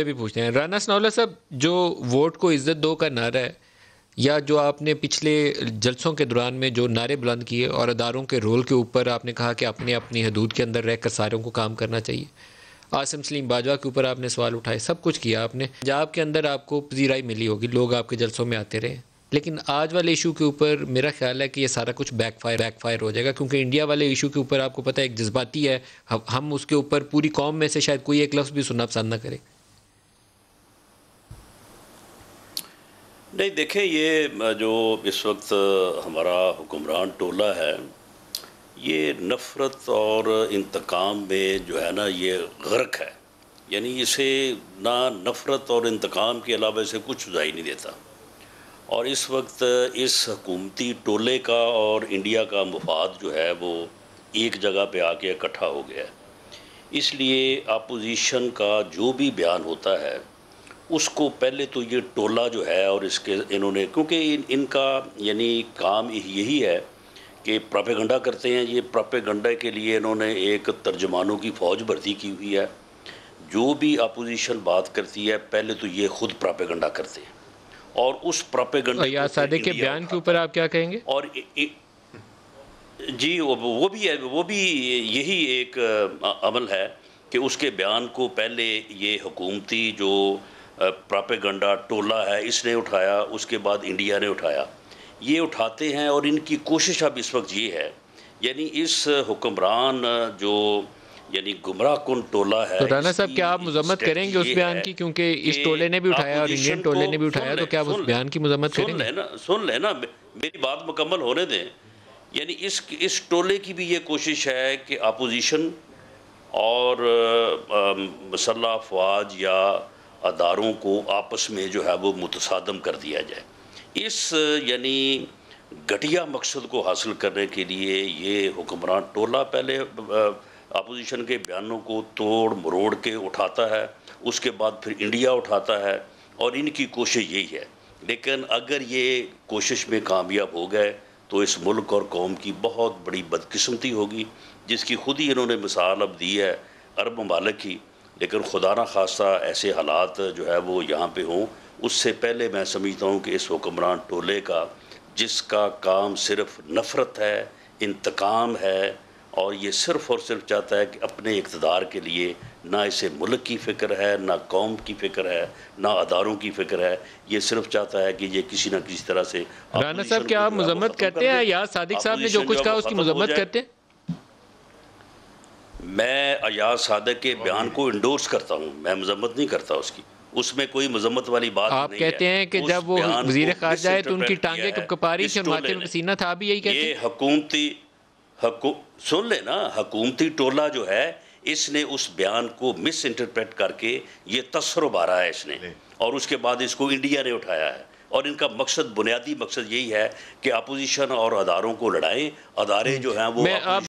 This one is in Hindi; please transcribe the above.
से भी पूछते हैं राना सनाउल्लाह साहब, जो वोट को इज्जत दो का नारा है, या जो आपने पिछले जलसों के दौरान में जो नारे बुलंद किए और अदारों के रोल के ऊपर आपने कहा कि अपने अपनी हदूद के अंदर रहकर सारों को काम करना चाहिए, आसिम सलीम बाजवा के ऊपर आपने सवाल उठाए, सब कुछ किया आपने, पंजाब के अंदर आपको पजीराई मिली होगी, लोग आपके जलसों में आते रहे, लेकिन आज वाले इशू के ऊपर मेरा ख्याल है कि ये सारा कुछ बैकफायर हो जाएगा, क्योंकि इंडिया वाले इशू के ऊपर आपको पता है एक जज्बाती है, हम उसके ऊपर पूरी कौम में से शायद कोई एक लफ्ज़ भी सुनना पसंद ना करे। नहीं देखें, ये जो इस वक्त हमारा हुक्मरान टोला है, ये नफ़रत और इंतकाम में जो है ना ये गर्क है। यानी इसे ना नफ़रत और इंतकाम के अलावा इसे कुछ सुझाई नहीं देता। और इस वक्त इस हुकूमती टोले का और इंडिया का मुफाद जो है वो एक जगह पे आके इकट्ठा हो गया है। इसलिए अपोजिशन का जो भी बयान होता है उसको पहले तो ये टोला जो है और इसके इन्होंने, क्योंकि इनका यानी काम यही है कि प्रोपेगेंडा करते हैं। ये प्रोपेगेंडा के लिए इन्होंने एक तर्जमानों की फ़ौज भर्ती की हुई है। जो भी अपोजिशन बात करती है पहले तो ये खुद प्रोपेगेंडा करते हैं और उस प्रोपेगेंडा अय्याज़ सादिक के बयान के ऊपर आप क्या कहेंगे? और जी वो भी है, वो भी यही एक अमल है कि उसके बयान को पहले ये हुकूमती जो प्रोपेगेंडा टोला है इसने उठाया, उसके बाद इंडिया ने उठाया, ये उठाते हैं। और इनकी कोशिश अब इस वक्त ये है, यानी इस हुक्मरान जो यानी गुमराह कुन टोला है। तो राना साहब, क्या आप मजम्मत करेंगे उस बयान की, क्योंकि इस टोले ने भी उठाया और इंडियन टोले ने भी उठाया, तो क्या आप उस बयान की मजम्मत करेंगे? सुन लेना, मेरी बात मुकम्मल होने दें। यानी इस टोले की भी ये कोशिश है कि अपोजिशन और मसल्ह अफवाज या अदारों को आपस में जो है वो मुतसादम कर दिया जाए। इस यानी घटिया मकसद को हासिल करने के लिए ये हुक्मरान टोला पहले अपोजिशन के बयानों को तोड़ मरोड़ के उठाता है, उसके बाद फिर इंडिया उठाता है, और इनकी कोशिश यही है। लेकिन अगर ये कोशिश में कामयाब हो गए तो इस मुल्क और कौम की बहुत बड़ी बदकिस्मती होगी, जिसकी खुद ही इन्होंने मिसाल अब दी है अरब ममालिक की। लेकिन खुदा ना खास्ता ऐसे हालात जो है वो यहाँ पे हों, उससे पहले मैं समझता हूँ कि इस हुक्मरान टोले का, जिसका काम सिर्फ नफ़रत है, इंतकाम है, और ये सिर्फ़ और सिर्फ चाहता है कि अपने इक़्तिदार के लिए ना इसे मुल्क की फ़िक्र है, ना कौम की फ़िक्र है, ना अदारों की फ़िक्र है। ये सिर्फ चाहता है कि ये किसी न किसी तरह से। राना साहब, क्या आप मजम्मत करते हैं या सादिक साहब ने जो कुछ कहा उसकी मजम्मत करते हैं? मैं अय्याज़ सादिक के बयान को इंडोर्स करता हूँ, मैं मजम्मत नहीं करता उसकी। उसमें कोई मजम्मत वाली बात नहीं है। आप कहते हैं कि जब वो वज़ीर ख़ारिजा है तो उनकी टांगें कपकपा रही थी और माथे में पसीना था, भी यही कहते हैं? ये सुन लेना, हुकूमती टोला जो है इसने उस बयान को मिस इंटरप्रेट करके ये तस्सुर उभारा है इसने, और उसके बाद इसको इंडिया ने उठाया है। और इनका मकसद, बुनियादी मकसद यही है कि अपोजिशन और अदारों को लड़ाएं। अदारे जो हैं वो